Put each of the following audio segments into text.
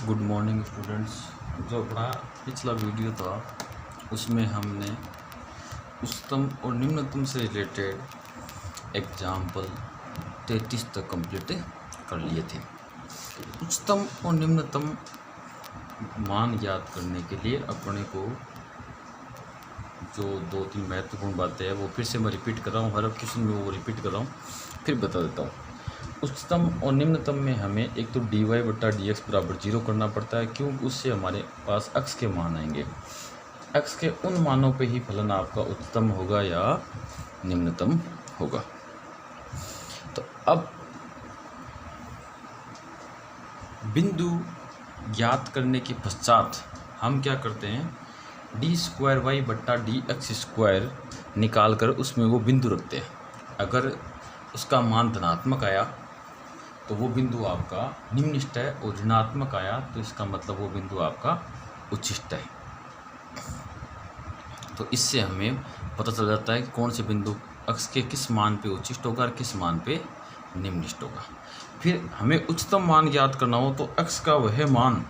Good morning students. जो अपना पिछला वीडियो था उसमें हमने उच्चतम और निम्नतम से रिलेटेड एग्जाम्पल 33 तक कंप्लीट कर लिए थे। उच्चतम और निम्नतम मान याद करने के लिए अपने को जो 2-3 महत्वपूर्ण बातें हैं वो फिर से मैं रिपीट कर रहा हूँ, हर क्वेश्चन में वो रिपीट कर रहा हूँ, फिर बता देता हूँ। उच्चतम और निम्नतम में हमें एक तो dy/dx बराबर 0 करना पड़ता है, क्योंकि उससे हमारे पास x के मान आएंगे। x के उन मानों पे ही फलन आपका उच्चतम होगा या निम्नतम होगा। तो अब बिंदु ज्ञात करने के पश्चात हम क्या करते हैं, d²y/dx² निकाल कर उसमें वो बिंदु रखते हैं। अगर उसका मान धनात्मक आया तो वो बिंदु आपका निम्निष्ट है, और ऋणात्मक आया तो इसका मतलब वो बिंदु आपका उच्छिष्ट है। तो इससे हमें पता चल जाता है कि कौन से बिंदु x के किस मान पे उच्छिष्ट होगा और किस मान पे निम्निष्ट होगा। फिर हमें उच्चतम मान ज्ञात करना हो तो x का वह मान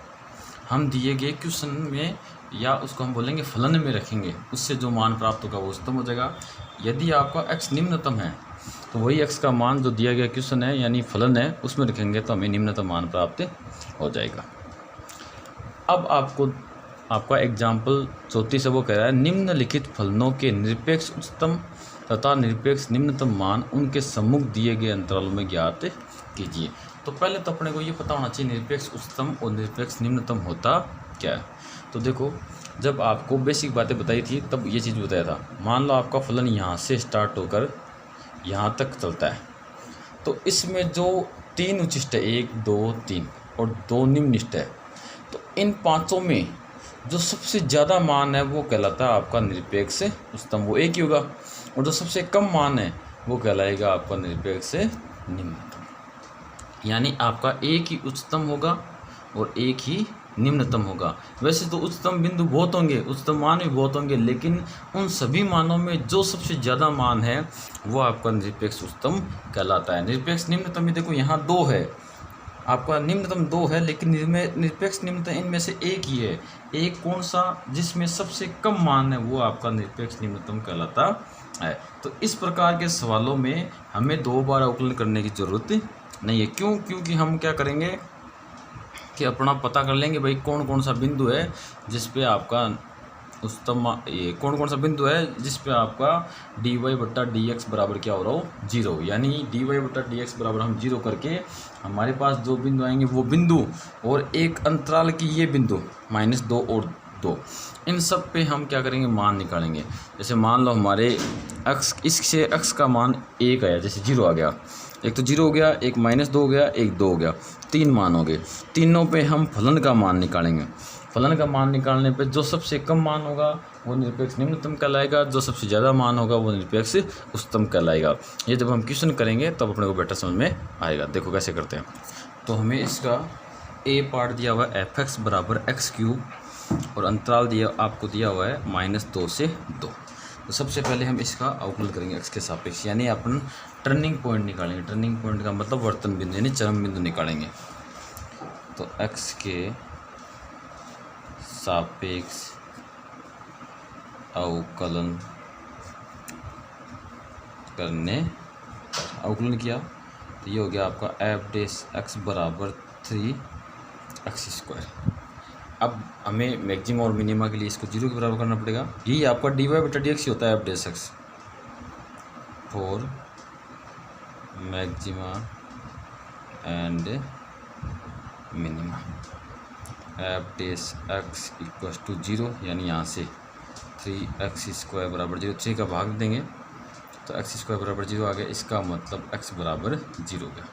हम दिए गए क्वेश्चन में या उसको हम बोलेंगे फलन में रखेंगे, उससे जो मान प्राप्त होगा वो उच्चतम हो जाएगा। यदि आपका x निम्नतम है तो वही x का मान जो दिया गया क्वेश्चन है यानी फलन है उसमें रखेंगे तो हमें निम्नतम मान प्राप्त हो जाएगा। अब आपका एग्जाम्पल 34 वो कह रहा है, निम्नलिखित फलनों के निरपेक्ष उच्चतम तथा निरपेक्ष निम्नतम मान उनके सम्मुख दिए गए अंतरालों में ज्ञात कीजिए। तो पहले तो अपने को ये पता होना चाहिए निरपेक्ष उच्चतम और निरपेक्ष निम्नतम होता क्या है। तो देखो, जब आपको बेसिक बातें बताई थी तब ये चीज़ बताया था। मान लो आपका फलन यहाँ से स्टार्ट होकर यहाँ तक चलता है, तो इसमें जो 3 उच्छिष्ट है 1, 2, 3 और 2 निम्निष्ट है, तो इन पांचों में जो सबसे ज़्यादा मान है वो कहलाता है आपका निरपेक्ष उच्चतम, वो एक ही होगा। और जो सबसे कम मान है वो कहलाएगा आपका निरपेक्ष निम्नतम। यानी आपका एक ही उच्चतम होगा और एक ही निम्नतम होगा। वैसे तो उच्चतम बिंदु बहुत होंगे, उच्चतम मान भी बहुत होंगे, लेकिन उन सभी मानों में जो सबसे ज़्यादा मान है वो आपका निरपेक्ष उच्चतम कहलाता है। निरपेक्ष निम्नतम में देखो यहाँ 2 है, आपका निम्नतम 2 है, लेकिन निरपेक्ष निम्नतम इनमें से एक ही है। एक कौन सा, जिसमें सबसे कम मान है वो आपका निरपेक्ष निम्नतम कहलाता है। तो इस प्रकार के सवालों में हमें 2 बार अवकलन करने की ज़रूरत नहीं है। क्यों? क्योंकि हम क्या करेंगे कि अपना पता कर लेंगे भाई कौन कौन सा बिंदु है जिस पे आपका उच्चतम, ये कौन कौन सा बिंदु है जिस पे आपका dy/dx बराबर क्या हो रहा हो, 0। यानी dy/dx बराबर हम 0 करके हमारे पास जो बिंदु आएंगे वो बिंदु और एक अंतराल की ये बिंदु -2 और 2, इन सब पे हम क्या करेंगे, मान निकालेंगे। जैसे मान लो हमारे x, इससे x का मान 1 आया, जैसे 0 आ गया, एक तो 0 हो गया, एक -2 हो गया, एक 2 हो गया, 3 मान हो गए। तीनों पे हम फलन का मान निकालेंगे। फलन का मान निकालने पे जो सबसे कम मान होगा वो निरपेक्ष निम्नतम कहलाएगा, जो सबसे ज़्यादा मान होगा वो निरपेक्ष उच्चतम कहलाएगा। ये जब हम क्वेश्चन करेंगे तब अपने को बेटर समझ में आएगा। देखो कैसे करते हैं। तो हमें इसका ए पार्ट दिया हुआ है f(x) बराबर x³ और अंतराल आपको दिया हुआ है -2 से 2। तो सबसे पहले हम इसका अवकलन करेंगे x के सापेक्ष, यानी अपन टर्निंग पॉइंट निकालेंगे। टर्निंग पॉइंट का मतलब वर्तन बिंदु यानी चरम बिंदु निकालेंगे। तो x के सापेक्ष अवकलन करने, अवकलन किया तो ये हो गया आपका f(x) बराबर 3x²। अब हमें मैक्सिमम और मिनिमा के लिए इसको 0 के बराबर करना पड़ेगा। यही आपका dy/dx ही होता है f(x) for maxima and minima. f(x) = 0, यानी यहाँ से 3x² बराबर 0, 3 का भाग देंगे तो x² बराबर 0 आ गया। इसका मतलब x बराबर 0 गया।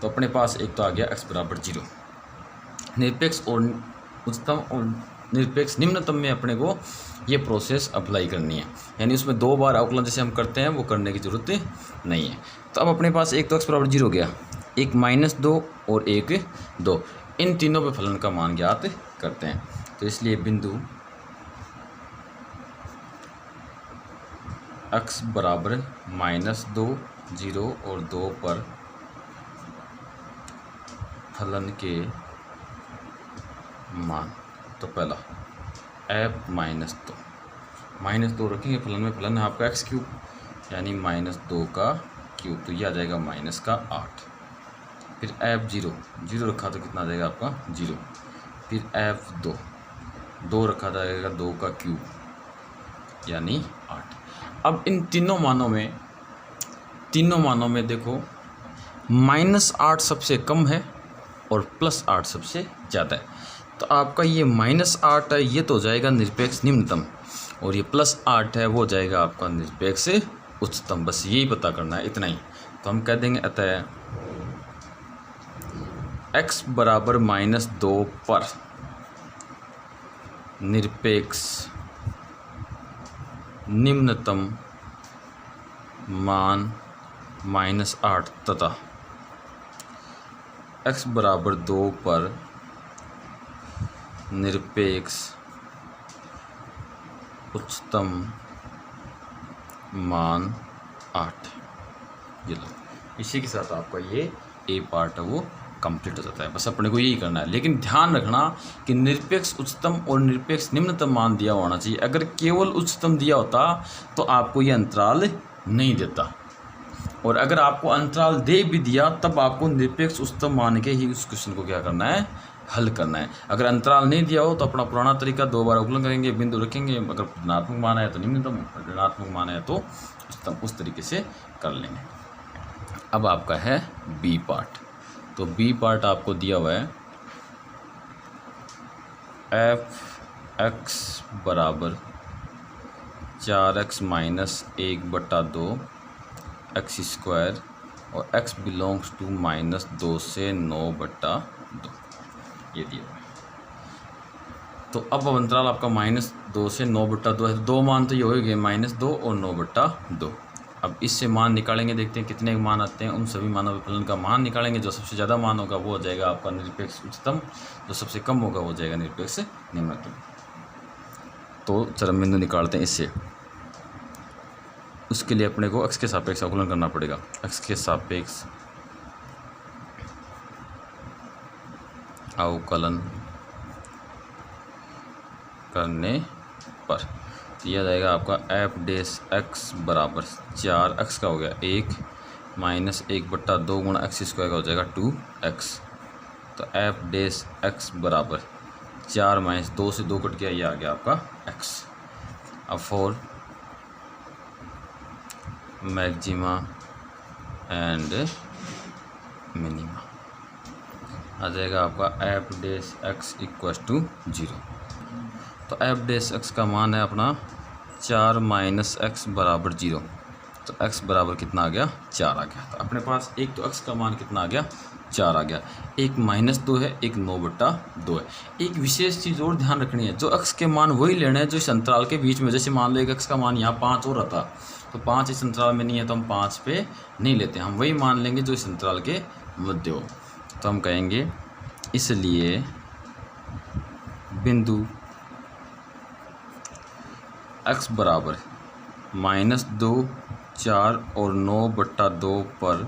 तो अपने पास एक तो आ गया x बराबर 0। निरपेक्ष और उच्चतम और निरपेक्ष निम्नतम में अपने को ये प्रोसेस अप्लाई करनी है, यानी उसमें 2 बार अवकलन जैसे हम करते हैं वो करने की ज़रूरत नहीं है। तो अब अपने पास एक तो x बराबर 0 हो गया, एक -2 और एक 2, इन तीनों पे फलन का मान ज्ञात करते हैं। तो इसलिए बिंदु x बराबर -2, 0 और 2 पर फलन के मान। तो पहला एफ -2 रखेंगे फलन में, फलन है आपका एक्स क्यूब यानी -2 का क्यूब, तो ये आ जाएगा -8। फिर एफ 0 रखा तो कितना आ जाएगा आपका 0। फिर एफ 2 रखा जाएगा 2 का क्यूब यानी 8। अब इन तीनों मानों में देखो -8 सबसे कम है और +8 सबसे ज़्यादा है। तो आपका ये -8 है, ये तो हो जाएगा निरपेक्ष निम्नतम, और ये +8 है वो जाएगा आपका निरपेक्ष उच्चतम। बस यही पता करना है, इतना ही। तो हम कह देंगे अतः x बराबर -2 पर निरपेक्ष निम्नतम मान -8 तथा x बराबर 2 पर निरपेक्ष उच्चतम मान 8। ये लो, इसी के साथ आपका ये ए पार्ट है वो कंप्लीट हो जाता है। बस अपने को यही करना है, लेकिन ध्यान रखना कि निरपेक्ष उच्चतम और निरपेक्ष निम्नतम मान दिया होना चाहिए। अगर केवल उच्चतम दिया होता तो आपको ये अंतराल नहीं देता, और अगर आपको अंतराल दे भी दिया तब आपको निरपेक्ष उच्चतम मान के ही उस क्वेश्चन को क्या करना है, हल करना है। अगर अंतराल नहीं दिया हो तो अपना पुराना तरीका 2 बार अवकलन करेंगे, बिंदु रखेंगे, अगर ऋणात्मक मान है तो निम्नतम, ऋणात्मक मान है तो उच्चतम, उस तरीके से कर लेंगे। अब आपका है बी पार्ट। तो बी पार्ट आपको दिया हुआ है f(x) बराबर 4x - 1/2 x² और x बिलोंग्स टू -2 से 9/2, ये दिया हुआ है। तो अब अंतराल आपका -2 से 9/2 है, तो दो मान तो ये हो गए -2 और 9/2। अब इससे मान निकालेंगे, देखते हैं कितने मान आते हैं। उन सभी मानों के फलन का मान निकालेंगे, जो सबसे ज़्यादा मान होगा वो हो जाएगा आपका निरपेक्ष उच्चतम, जो सबसे कम होगा वो जाएगा निरपेक्ष निम्नतम। तो चरम बिंदु निकालते हैं इससे। उसके लिए अपने को x के सापेक्ष अवकलन करना पड़ेगा। x के सापेक्ष अवकलन करने पर यह जाएगा आपका f(x) बराबर 4x का हो गया 1 - 1/2 गुणा x² का हो जाएगा 2x। तो f(x) बराबर 4 - 2 से 2 कट गया, ये आ गया आपका x। अब फॉर मैक्सिमा एंड मिनिमा आ जाएगा आपका f(x) = 0। तो f(x) का मान है अपना 4 - x बराबर 0। तो x बराबर कितना आ गया, 4 आ गया। तो अपने पास एक तो x का मान कितना आ गया, 4 आ गया। एक -2 है, एक 9/2 है। एक विशेष चीज़ और ध्यान रखनी है, जो x के मान वही लेने हैं जो इस अंतराल के बीच में। जैसे मान लो एक x का मान यहाँ 5 हो रहा था, तो 5 इस अंतराल में नहीं है तो हम 5 पे नहीं लेते, हम वही मान लेंगे जो इस अंतराल के मध्य हो। तो हम कहेंगे इसलिए बिंदु x बराबर -2, 4 और 9/2 पर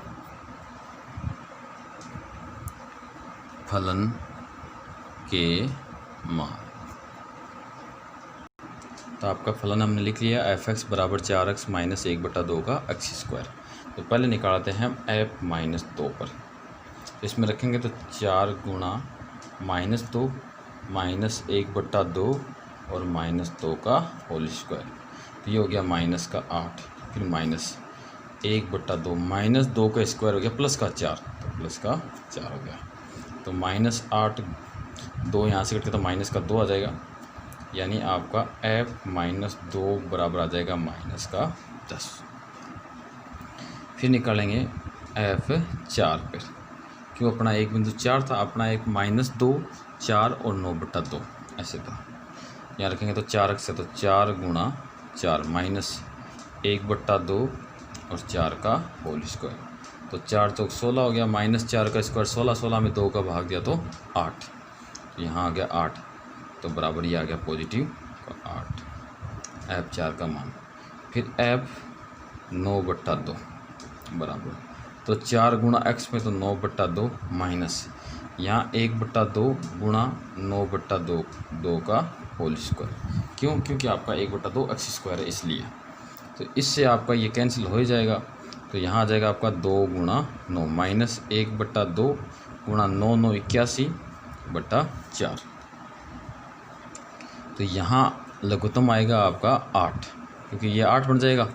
फलन के मान। तो आपका फलन हमने लिख लिया f(x) बराबर 4x - 1/2 का x²। तो पहले निकालते हैं हम f -2 पर। इसमें रखेंगे तो 4 गुणा -2 - 1/2 और -2 का होल स्क्वायर, तो ये हो गया -8। फिर -1/2 -2 का स्क्वायर हो गया +4, तो +4 हो गया। तो -8 2 यहाँ से कट के तो -2 आ जाएगा, यानी आपका f-2 बराबर आ जाएगा -10। फिर निकालेंगे f4 पर। क्यों, अपना एक बिंदु 4 था, अपना एक -2, 4 और 9/2 ऐसे था। यहाँ रखेंगे तो 4x से, तो 4 गुणा 4 -1/2 और 4 का होल स्क्वायर, तो 4 चौक 16 हो गया, -4 का स्क्वायर 16, 16 में 2 का भाग दिया तो 8, तो यहाँ आ गया 8, तो बराबर ये आ गया पॉजिटिव का 8 f4 का मान। फिर f9/2 बराबर, तो 4 गुणा x में तो 9/2 माइनस यहाँ 1/2 गुणा 9/2 2 का होल स्क्वायर। क्यों? क्योंकि आपका 1/2 एक्स स्क्वायर है इसलिए। तो इससे आपका ये कैंसिल हो ही जाएगा। तो यहाँ आ जाएगा आपका 2 गुणा 9 माइनस 1/2 गुणा 9 9 81/4। तो यहाँ लघुत्तम आएगा आपका 8, क्योंकि ये 8 बन जाएगा।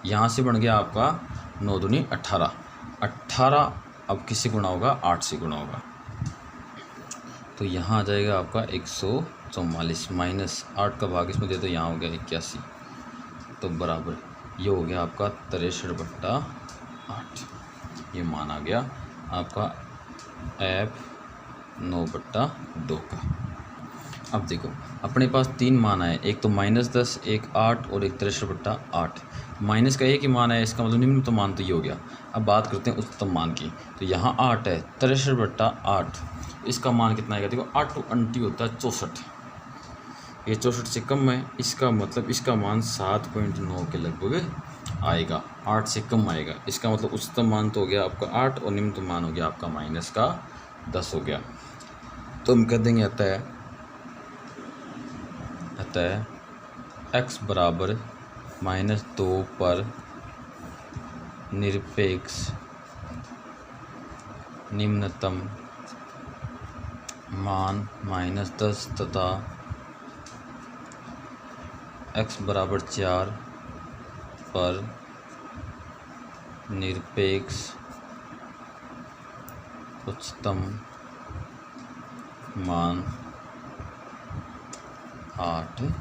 यहाँ से बन गया आपका 9 दूनी 18। 18 अब किससे गुणा होगा? 8 से गुणा होगा। तो यहाँ आ जाएगा आपका 144 माइनस 8 का भाग इसमें दे दो, यहाँ हो गया 81। तो बराबर ये हो गया आपका 63/8। ये मान आ गया आपका F 9/2 का। अब देखो अपने पास 3 मान आए, एक तो -10, एक 8 और एक 63/8। माइनस का एक ही मान है, इसका मतलब निम्नतम मान तो ये हो गया। अब बात करते हैं उच्चतम मान की। तो यहाँ 8 है, 63/8, इसका मान कितना आएगा? देखो 8 टू 20 होता है 64। ये 64 से कम है, इसका मतलब इसका मान 7.9 के लगभग आएगा, 8 से कम आएगा। इसका मतलब उच्चतम मान तो हो गया आपका 8 और निम्नतम मान हो गया आपका -10 हो गया। तो हम कह देंगे अतः x बराबर -2 पर निरपेक्ष निम्नतम मान -10 तथा x बराबर 4 पर निरपेक्ष उच्चतम मान 8 है।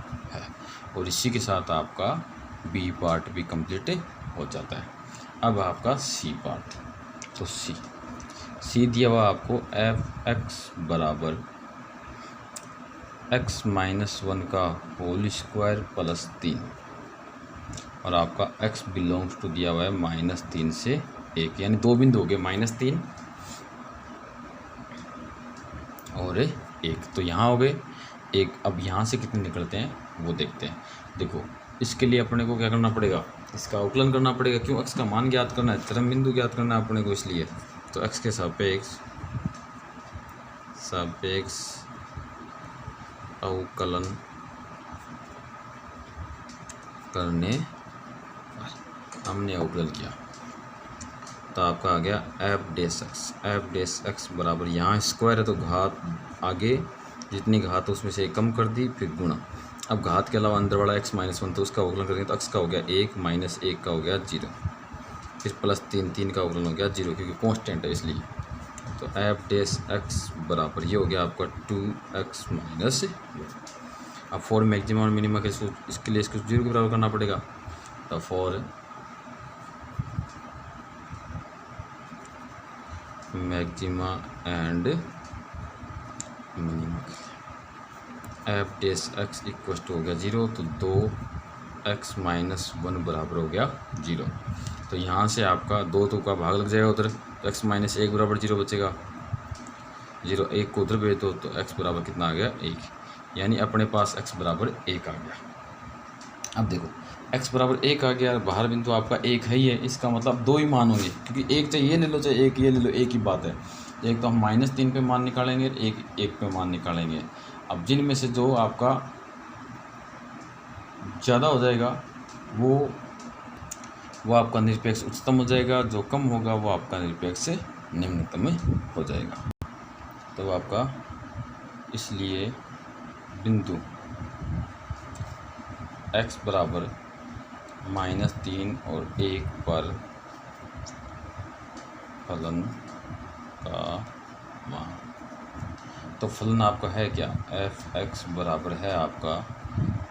और इसी के साथ आपका बी पार्ट भी कंप्लीट हो जाता है। अब आपका सी पार्ट। तो सी दिया हुआ आपको f(x) बराबर x - 1 का होल स्क्वायर प्लस 3, और आपका x बिलोंग्स टू दिया हुआ है -3 से 1, यानी 2 बिंदु हो गए -3 और 1। तो यहाँ हो गए 1। अब यहाँ से कितने निकलते हैं वो देखते हैं। देखो इसके लिए अपने को क्या करना पड़ेगा? इसका अवकलन करना पड़ेगा। क्यों? x का मान ज्ञात करना है, चरम बिंदु ज्ञात करना है अपने को, इसलिए। तो x के सापेक्ष अवकलन करने हमने अवकलन किया तो आपका आ गया f(x) बराबर, यहाँ स्क्वायर है तो घात आगे जितनी घात उसमें से एक कम कर दी, फिर गुणा। अब घात के अलावा अंदर वाला x - 1, तो उसका अवकलन करेंगे तो x का हो गया 1 - 1 का हो गया 0, फिर प्लस 3 का अवकलन हो गया 0, क्योंकि कांस्टेंट है इसलिए। तो f(x) बराबर ये हो गया आपका 2x - 1। अब फॉर मैक्सिमम और मिनिमम के इसके लिए इसको 0 के बराबर करना पड़ेगा। तो for maxima and minima f(x) equal to हो गया 0, तो 2x - 1 बराबर हो गया 0। तो यहाँ से आपका 2 का भाग लग जाएगा उधर, तो x - 1 बराबर 0 बचेगा। 0 1 को उधर भेज दो तो x बराबर कितना आ गया? 1, यानी अपने पास x बराबर 1 आ गया। अब देखो x बराबर 1 आ गया, बाहर बिंदु आपका 1 है ही है, इसका मतलब 2 ही मान होंगे, क्योंकि एक चाहे ये ले लो चाहे एक ये ले लो, एक ही बात है। एक तो हम -3 पे मान निकालेंगे, एक 1 पे मान निकालेंगे। अब जिनमें से जो आपका ज़्यादा हो जाएगा वो आपका निरपेक्ष उच्चतम हो जाएगा, जो कम होगा वो आपका निरपेक्ष निम्नतम हो जाएगा। तो आपका इसलिए बिंदु x बराबर -3 और 1 पर फलन का मान, तो फलन आपका है क्या? f(x) बराबर है आपका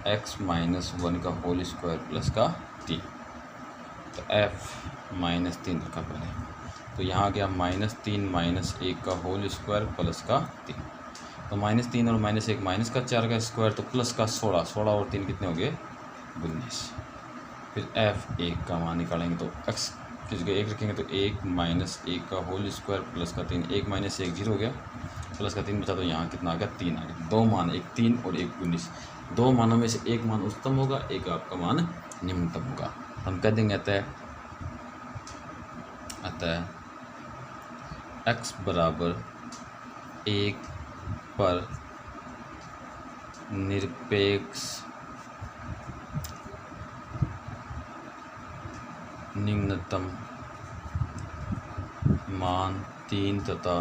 x - 1 का होल स्क्वायर प्लस का 3। तो f -3 रखा पहले, तो यहाँ गया -3 - 1 का होल स्क्वायर प्लस का 3। तो -3 और -1 माइनस का 4 का स्क्वायर, तो प्लस का 16 और 3 कितने हो गए? 19। फिर f(1) का मान निकालेंगे तो x की जगह 1 रखेंगे तो 1 - 1 का होल स्क्वायर प्लस का 3। 1 - 1 0 हो गया, प्लस का 3 बचा, तो यहाँ कितना आ गया? 3 आ गया। 2 मान, एक 3 और एक 19। 2 मानों में से एक मान उच्चतम होगा, एक आपका मान निम्नतम होगा। हम कह देंगे अतः x बराबर एक पर निरपेक्ष निम्नतम मान 3 तथा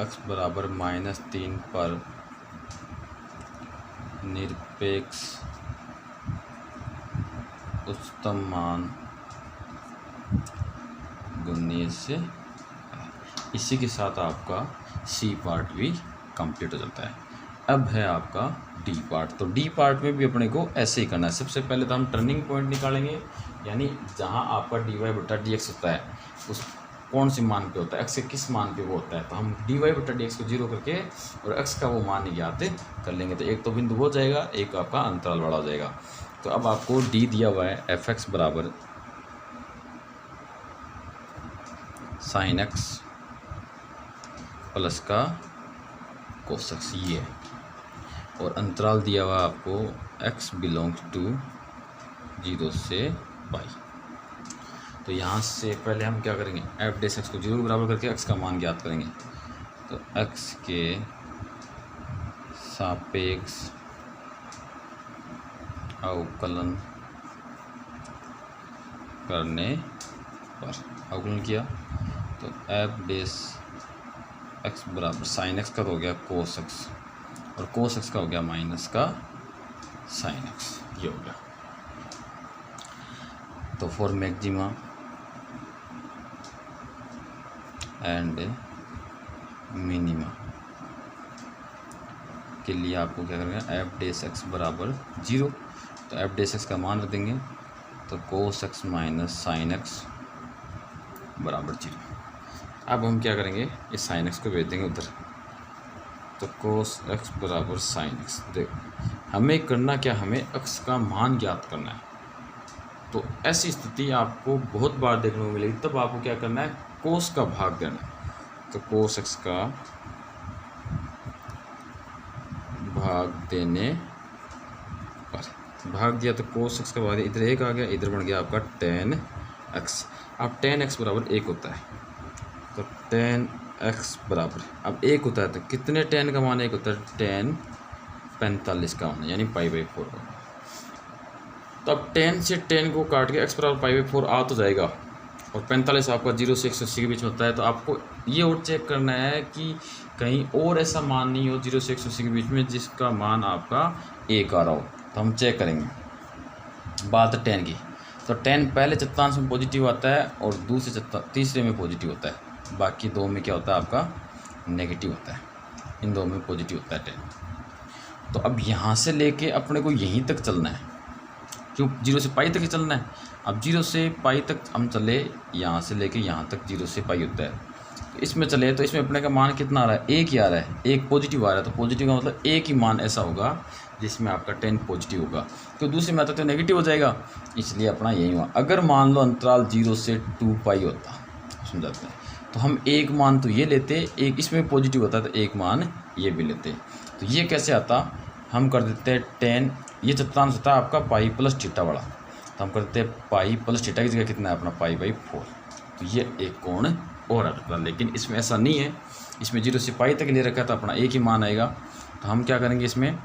x बराबर -3 पर निरपेक्ष उच्चतम मान गुणनीय से। इसी के साथ आपका सी पार्ट भी कंप्लीट हो जाता है। अब है आपका डी पार्ट। तो डी पार्ट में भी अपने को ऐसे ही करना है। सबसे पहले तो हम टर्निंग पॉइंट निकालेंगे, यानी जहां आपका dy/dx होता है उस कौन से मान पे होता है, x के किस मान पे वो होता है। तो हम dy/dx को 0 करके और x का वो मान ज्ञात कर लेंगे। तो एक तो बिंदु हो जाएगा, एक आपका अंतराल बड़ा हो जाएगा। तो अब आपको d दिया हुआ है f(x) बराबर sin x प्लस का cos x, ये है। और अंतराल दिया हुआ आपको x बिलोंग्स टू 0 से पाई। तो यहाँ से पहले हम क्या करेंगे, f(x) को 0 के बराबर करके x का मान ज्ञात करेंगे। तो x के सापेक्ष अवकलन करने पर, अवकलन किया तो f(x) बराबर sin x का तो हो गया cos x, और cos x का हो गया माइनस का sin x, ये हो गया। तो फॉर मैक्सिमा एंड मिनिमा के लिए आपको क्या करना है, f(x) बराबर 0। तो f(x) का मान रख देंगे, तो cos x minus sin x बराबर 0। अब हम क्या करेंगे, इस sin x को भेज देंगे उधर। तो cos x बराबर sin x। देखो हमें करना क्या, हमें x का मान ज्ञात करना है। तो ऐसी स्थिति आपको बहुत बार देखने को मिलेगी। तब आपको क्या करना है, cos का भाग देना है। तो cos x का भाग देने पर, भाग दिया तो cos x का भाग, इधर 1 आ गया, इधर बन गया आपका tan x। अब tan x बराबर 1 होता है। तो tan x बराबर, अब 1 होता है तो कितने tan का मान 1 होता है, tan 45 का मान, यानी π/4 का। तो अब tan से tan को काट के x बराबर π/4 आ तो जाएगा, और 45 आपका 0 से 180 के बीच में होता है। तो आपको ये और चेक करना है कि कहीं और ऐसा मान नहीं हो 0 से 180 के बीच में जिसका मान आपका 1 आ रहा हो। तो हम चेक करेंगे बात tan की। तो tan पहले चतुर्थांश में पॉजिटिव आता है और तीसरे में पॉजिटिव होता है, बाकी दो में क्या होता है आपका नेगेटिव होता है, इन दो में पॉजिटिव होता है tan। तो अब यहाँ से लेके अपने को यहीं तक चलना है, क्यों 0 से पाई तक ही चलना है। अब 0 से पाई तक हम चले, यहाँ से लेके यहाँ तक 0 से पाई होता है। तो इसमें चले तो इसमें अपने का मान कितना आ रहा है, 1 ही आ रहा है, 1 पॉजिटिव आ रहा है। तो पॉजिटिव का मतलब 1 ही मान ऐसा होगा जिसमें आपका tan पॉजिटिव होगा। तो दूसरी में आता तो नेगेटिव हो जाएगा, इसलिए अपना यही हुआ। अगर मान लो अंतराल 0 से 2 पाई होता, समझाते हैं, तो हम एक मान तो ये लेते, एक इसमें पॉजिटिव होता तो एक मान ये भी लेते। तो ये कैसे आता, हम कर देते हैं tan, ये चतुर्थांश होता है आपका पाई प्लस थीटा वाला। तो हम करते हैं पाई प्लस थीटा की जगह कितना है अपना π/4। तो ये एक कोण और आ जाता है, लेकिन इसमें ऐसा नहीं है, इसमें 0 से पाई तक ले रखा था, अपना एक ही मान आएगा। तो हम क्या करेंगे इसमें,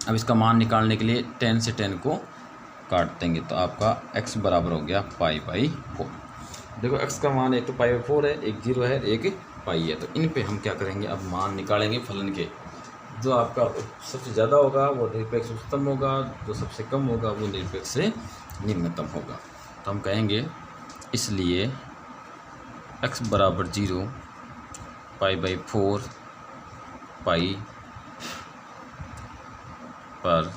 अब इसका मान निकालने के लिए tan से tan को काट देंगे। तो आपका x बराबर हो गया π/4। देखो x का मान एक तो π/4 है, एक 0 है, एक पाई है। तो इन पे हम क्या करेंगे, अब मान निकालेंगे फलन के। जो आपका सबसे ज़्यादा होगा वो निरपेक्ष उच्चतम होगा, जो सबसे कम होगा वो निरपेक्ष से निम्नतम होगा। तो हम कहेंगे इसलिए x बराबर 0 π/4 पाई पर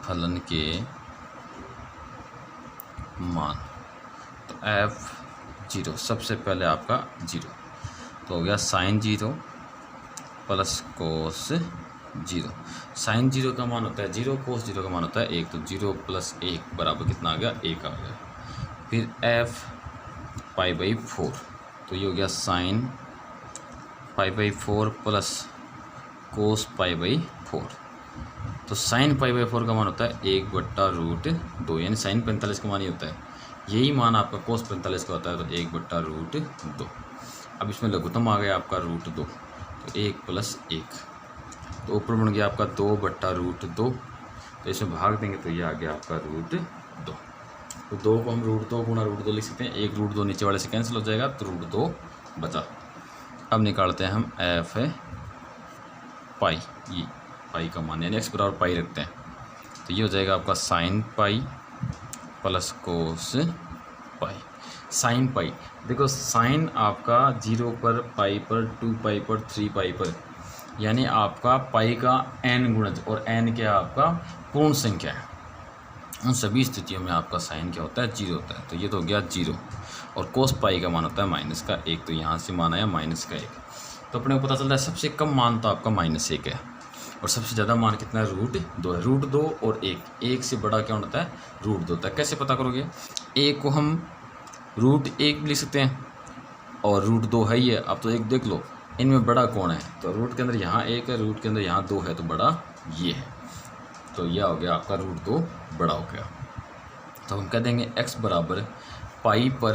फलन के मान। तो f0 सबसे पहले आपका 0, तो हो गया sin 0 प्लस cos 0। sin 0 का मान होता है 0, cos 0 का मान होता है 1। तो 0 प्लस 1 बराबर कितना आ गया, 1 आ गया। फिर f π/4, तो ये हो गया sin π/4 प्लस cos π/4। तो sin π/4 का मान होता है 1/√2, यानी sin 45 का मान ही होता है यही मान आपका cos 45 का होता है, तो 1/√2। अब इसमें लघुत्तम आ गया आपका √2, तो 1 + 1, तो ऊपर बन गया आपका 2/√2, तो इसमें भाग देंगे तो ये आ गया आपका √2। तो 2 को हम √2 गुणा √2 लिख सकते हैं, 1 √2 नीचे वाले से कैंसिल हो जाएगा, तो √2 बचा। अब निकालते हैं हम एफ है पाई, ये पाई का मान यानी x बराबर पाई रखते हैं, तो ये हो जाएगा आपका sin पाई प्लस कोस पाई। साइन पाई, देखो साइन आपका 0 पर, पाई पर, 2 पाई पर, 3 पाई पर, यानी आपका पाई का n गुणज, और n क्या आपका पूर्ण संख्या है, उन सभी स्थितियों में आपका साइन क्या होता है, 0 होता है, तो ये तो हो गया 0। और कोस पाई का मान होता है -1, तो यहाँ से मान आया -1, तो अपने को पता चलता है सबसे कम मान तो आपका -1 है, और सबसे ज़्यादा मान कितना है, √2 है। √2 और 1 से बड़ा क्या होता है, √2 होता है। कैसे पता करोगे, 1 को हम √1 भी लिख सकते हैं, और √2 है ही है। अब तो 1 देख लो, इनमें बड़ा कौन है, तो रूट के अंदर यहाँ 1 है, रूट के अंदर यहाँ 2 है, तो बड़ा ये है, तो यह हो गया आपका √2 बड़ा हो गया। तो हम कह देंगे x बराबर पाई पर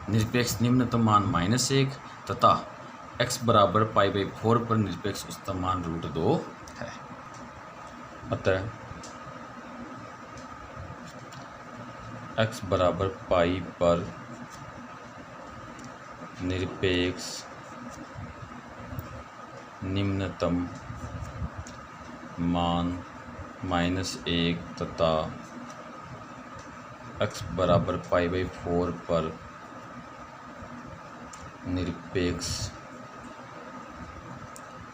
निरपेक्ष निम्नतम मान -1 तथा x बराबर π/4 पर निरपेक्ष उच्चतम मान √2 है। अतः x बराबर पाई पर निरपेक्ष निम्नतम मान -1 तथा x बराबर π/4 पर निरपेक्ष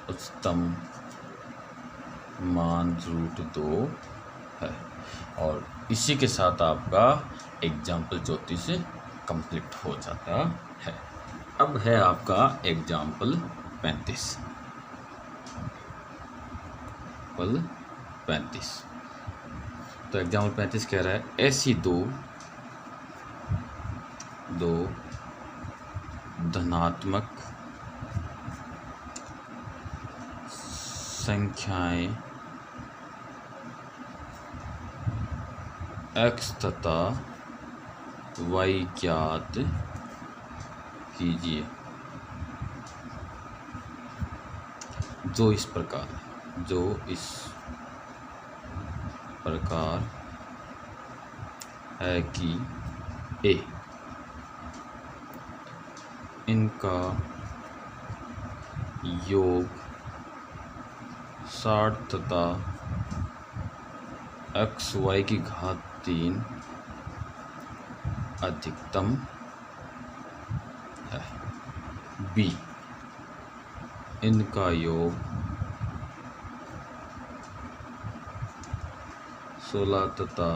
उच्चतम मान √2 है। और इसी के साथ आपका एग्जाम्पल 34 कंप्लीट हो जाता है। अब है आपका एग्जाम्पल 35। तो एग्जाम्पल 35 कह रहा है, ऐसी दो धनात्मक संख्याएं x तथा y ज्ञात कीजिए, जो इस प्रकार है कि a इनका योग 60 तथा xy की घात 3 अधिकतम है। b इनका योग 16 तथा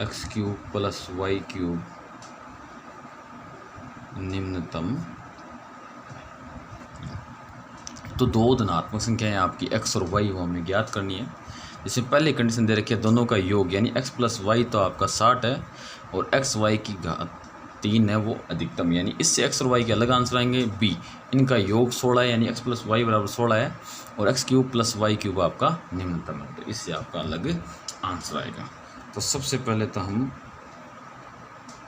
x³ + y³ निम्नतम। तो दो धनात्मक संख्याएं आपकी x और y वो हमें ज्ञात करनी है। जैसे पहले कंडीशन दे रखी है, दोनों का योग यानी x + y तो आपका 60 है, और xy की घात 3 है वो अधिकतम, यानी इससे x और y के अलग आंसर आएंगे। b इनका योग 16 है यानी x + y = 16 है, और x³ + y³ आपका निम्नतम है, तो इससे आपका अलग आंसर आएगा। तो सबसे पहले तो हम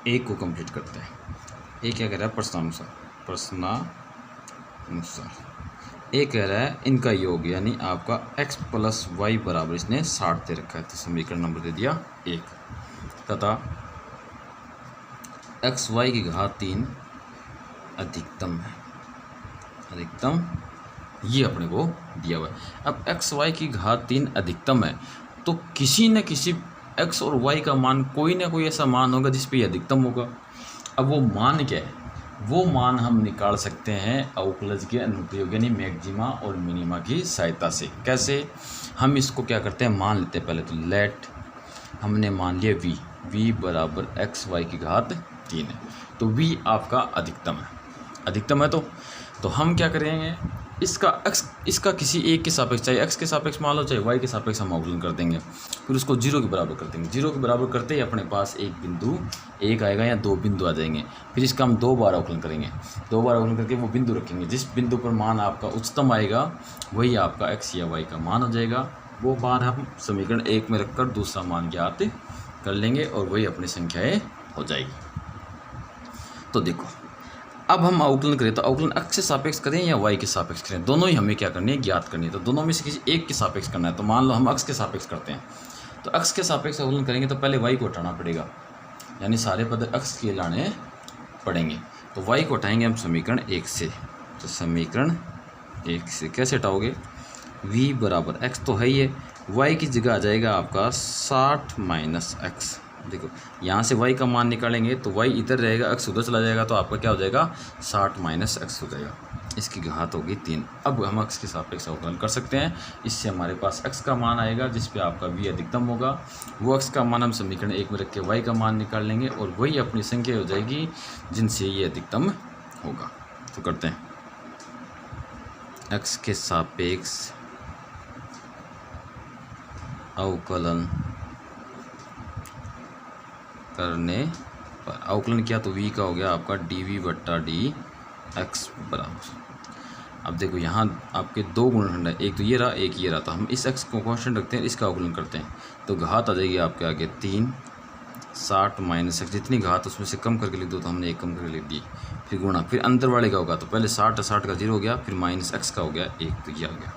एक को कंप्लीट करते हैं। एक क्या कह रहा है, प्रश्नानुसार एक कह रहा है इनका योग यानी आपका x + y बराबर इसने 60 दे रखा है, तो समीकरण नंबर दे दिया 1 तथा xy की घात 3 अधिकतम है, अधिकतम ये अपने को दिया हुआ है। अब xy की घात 3 अधिकतम है, तो किसी न किसी x और y का मान कोई ना कोई ऐसा मान होगा जिस पे ये अधिकतम होगा। अब वो मान क्या है, वो मान हम निकाल सकते हैं अवकलज के अनुप्रयोग यानी मैक्सिमा और मिनिमा की सहायता से। कैसे, हम इसको क्या करते हैं, मान लेते हैं। पहले तो लेट हमने मान लिया v बराबर xy की घात 3 है, तो v आपका अधिकतम है। तो हम क्या करेंगे, इसका किसी एक के सापेक्ष, चाहे x के सापेक्ष मान लो चाहे y के सापेक्ष, हम अवकलन कर देंगे, फिर उसको 0 के बराबर कर देंगे। 0 के बराबर करते ही अपने पास एक बिंदु 1 आएगा या 2 बिंदु आ जाएंगे। फिर इसका हम 2 बार अवकलन करेंगे, 2 बार अवकलन करके वो बिंदु रखेंगे। जिस बिंदु पर मान आपका उच्चतम आएगा वही आपका x या y का मान हो जाएगा। वो मान हम समीकरण 1 में रखकर दूसरा मान ज्ञात कर लेंगे और वही अपनी संख्याएं हो जाएगी। तो देखो अब हम आउटलाइन करें तो आउटलाइन x के सापेक्ष करें या y के सापेक्ष करें, दोनों ही हमें क्या करनी है, ज्ञात करनी है। तो दोनों में से किसी एक के सापेक्ष करना है। तो मान लो हम x के सापेक्ष करते हैं, तो x के सापेक्ष आउटलाइन करेंगे तो पहले y को हटाना पड़ेगा, यानी सारे पद x के लाने पड़ेंगे। तो y को हटाएंगे हम समीकरण 1 से। तो समीकरण 1 से कैसे हटाओगे, v बराबर x तो है ही है, y की जगह आ जाएगा आपका 60 माइनस एक्स। देखो यहाँ से y का मान निकालेंगे तो y इधर रहेगा, x उधर चला जाएगा, तो आपका क्या हो जाएगा 60 माइनस एक्स हो जाएगा। इसकी घात होगी 3। अब हम x के सापेक्ष अवकलन कर सकते हैं। इससे हमारे पास x का मान आएगा जिस पे आपका v अधिकतम होगा। वो x का मान हम समीकरण 1 में रख के y का मान निकाल लेंगे और वही अपनी संख्या हो जाएगी जिनसे ये अधिकतम होगा। तो करते हैं x के सापेक्ष अवकलन करने पर, अवकलन किया तो v का हो गया आपका dv बट्टा डी एक्स बराबर। अब देखो यहाँ आपके दो गुणनखंड है, एक तो ये रहा एक ये रहा, तो हम इस x को कांस्टेंट रखते हैं, इसका अवकलन करते हैं तो घात आ जाएगी आपके आगे 3 60 माइनस एक्स, जितनी घात उसमें से कम करके लिख दो तो हमने एक कम करके लिख दी, फिर गुणा, फिर अंदर वाले का होगा तो पहले 60 का 0 हो गया, फिर माइनस एक्स का हो गया 1, तो ये आ गया,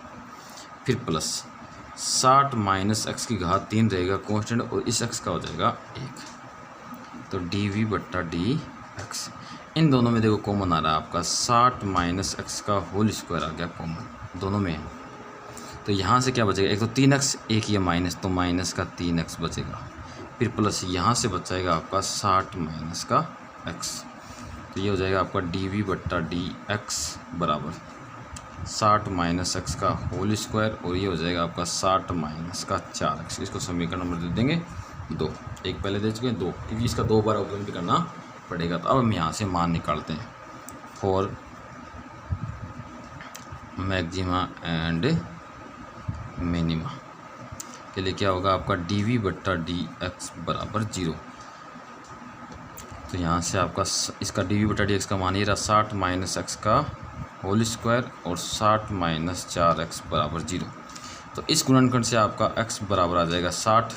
फिर प्लस 60 माइनस एक्स की घात 3 रहेगा कांस्टेंट और इस x का हो जाएगा 1, तो dv बट्टा डी एक्स। इन दोनों में देखो कॉमन आ रहा है आपका 60 माइनस एक्स का होल स्क्वायर आ गया कॉमन, दोनों में है। तो यहाँ से क्या बचेगा, एक तो 3x, एक ये माइनस, तो माइनस का 3x बचेगा, फिर प्लस यहाँ से बच जाएगा आपका 60 माइनस का x, तो ये हो जाएगा आपका dv बट्टा डी एक्स बराबर 60 माइनस एक्स का होल स्क्वायर और ये हो जाएगा आपका 60 माइनस का 4x। इसको समीकरण नंबर दे देंगे 2, एक पहले दे चुके हैं 2, क्योंकि इसका 2 बार अवकलन भी करना पड़ेगा। तो अब हम यहाँ से मान निकालते हैं फॉर मैक्सिमा एंड मिनिमा के लिए क्या होगा आपका dv बट्टा डी एक्स बराबर 0। तो यहाँ से आपका इसका dv बट्टा डी एक्स का मान ये रहा 60 माइनस एक्स का होल स्क्वायर और 60 माइनस 4x बराबर 0। तो इस गुणनखंड से आपका x बराबर आ जाएगा 60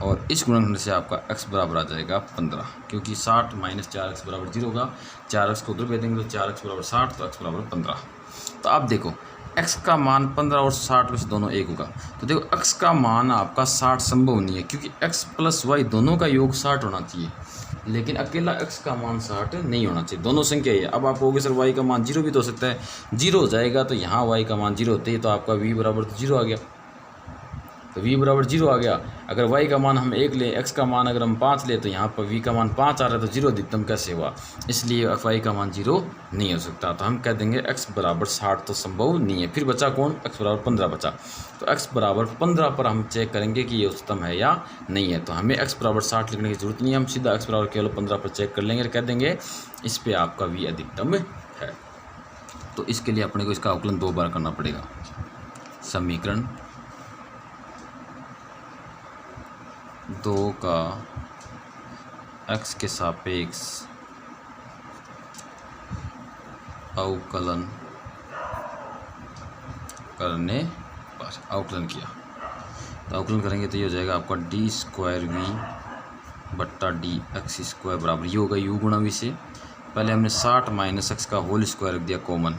और इस गुणनखंड से आपका x बराबर आ जाएगा 15, क्योंकि 60 माइनस 4x बराबर 0 होगा, 4x को उधर भेज देंगे तो 4x बराबर 60, तो x बराबर 15। तो आप देखो x का मान 15 और 60 में से दोनों एक होगा, तो देखो x का मान आपका 60 संभव नहीं है, क्योंकि x प्लस y दोनों का योग 60 होना चाहिए, लेकिन अकेला x का मान 60 नहीं होना चाहिए, दोनों संख्या है। अब आप कहोगे सर y का मान 0 भी तो हो सकता है, 0 हो जाएगा, तो यहाँ y का मान 0 होते ही तो आपका v बराबर तो 0 आ गया, तो v बराबर 0 आ गया। अगर y का मान हम 1 लें, x का मान अगर हम 5 लें, तो यहाँ पर v का मान 5 आ रहा है, तो 0 अधिकतम कैसे हुआ, इसलिए y का मान 0 नहीं हो सकता। तो हम कह देंगे x बराबर 60 तो संभव नहीं है। फिर बचा कौन, x बराबर 15 बचा, तो x बराबर 15 पर हम चेक करेंगे कि ये उच्चतम है या नहीं है। तो हमें x बराबर 60 लिखने की जरूरत नहीं है, हम सीधा x बराबर केवल 15 पर चेक कर लेंगे और कह देंगे इस पर आपका v अधिकतम है। तो इसके लिए अपने को इसका अवकलन 2 बार करना पड़ेगा। समीकरण 2 का x के सापेक्ष अवकलन करने पर, अवकलन किया तो अवकलन करेंगे तो ये हो जाएगा आपका डी स्क्वायर वी बट्टा डी एक्स स्क्वायर बराबर ये होगा u गुणा वी से। पहले हमने 60 माइनस एक्स का होल स्क्वायर रख दिया कॉमन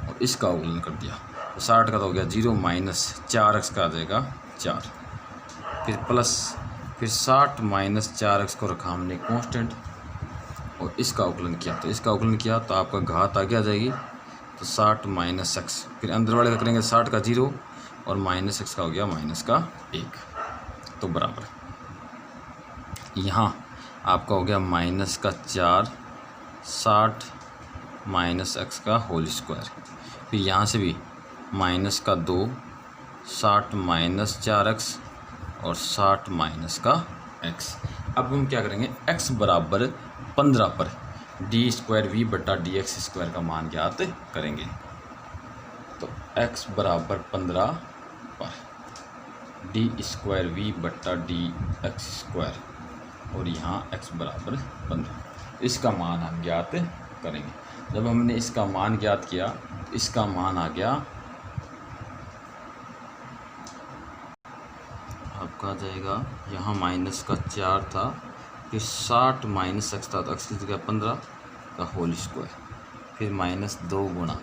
और इसका अवकलन कर दिया, तो 60 का तो हो गया 0 माइनस 4x का आ जाएगा 4, फिर प्लस, फिर 60 माइनस 4x को रखा हमने कांस्टेंट और इसका अवकलन किया, तो इसका अवकलन किया तो आपका घात आगे आ जाएगी, तो 60 माइनस एक्स, फिर अंदर वाले का करेंगे 60 का 0 और माइनस एक्स का हो गया माइनस का 1, तो बराबर यहाँ आपका हो गया माइनस का 4 60 माइनस एक्स का होल स्क्वायर, फिर यहाँ से भी माइनस का 2 60 माइनस 4x और 60 माइनस का x। अब हम क्या करेंगे, x बराबर 15 पर डी स्क्वायर वी बट्टा डी एक्स स्क्वायर का मान ज्ञात करेंगे। तो x बराबर 15 पर डी स्क्वायर वी बट्टा डी एक्स स्क्वायर और यहाँ x बराबर 15, इसका मान हम ज्ञात करेंगे। जब हमने इसका मान ज्ञात किया तो इसका मान आ गया आपका आपका आ जाएगा यहाँ माइनस का 4 था, फिर 60 माइनस x था तो x की जगह 15 का होल स्क्वायर, फिर -2 गुणा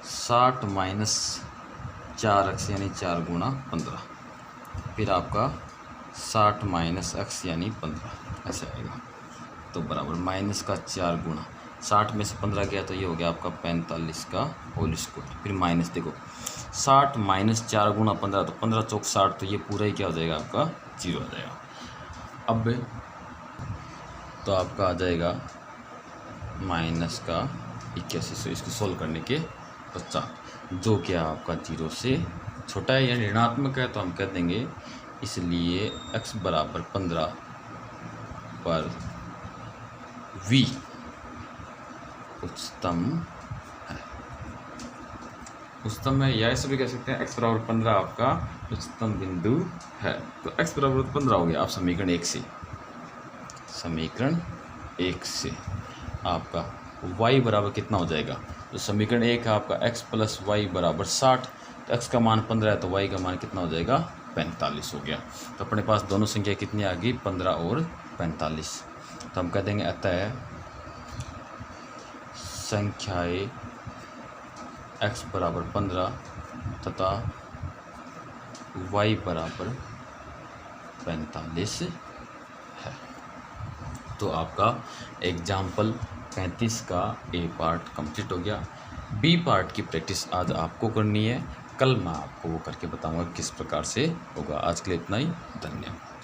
60 माइनस 4x यानी 4 गुणा 15, फिर आपका 60 माइनस x यानी 15 ऐसे आएगा। तो बराबर माइनस का 4 गुणा 60 में से 15 गया तो ये हो गया आपका 45 का होल स्क्वायर, फिर माइनस देखो 60 माइनस 4 गुणा 15 तो 15 चौक 60, तो ये पूरा ही क्या हो जाएगा आपका 0 आ जाएगा। अब तो आपका आ जाएगा माइनस का 81, इसको सोल्व करने के पश्चात जो क्या आपका 0 से छोटा है यानी ऋणात्मक है, तो हम कह देंगे इसलिए x बराबर 15 पर v उच्चतम है। उच्चतम है या ऐसे भी कह सकते हैं x बराबर 15 आपका उच्चतम बिंदु है। तो x बराबर 15 हो गया। आप समीकरण 1 से आपका y बराबर कितना हो जाएगा, तो समीकरण 1 है आपका x प्लस वाई बराबर 60, तो x का मान 15 है तो y का मान कितना हो जाएगा 45 हो गया। तो अपने पास दोनों संख्या कितनी आ गई 15 और 45। तो हम कह देंगे अतः संख्याएं x बराबर 15 तथा y बराबर 45 है। तो आपका एग्जाम्पल 35 का A पार्ट कंप्लीट हो गया। B पार्ट की प्रैक्टिस आज आपको करनी है, कल मैं आपको वो करके बताऊंगा किस प्रकार से होगा। आज के लिए इतना ही, धन्यवाद।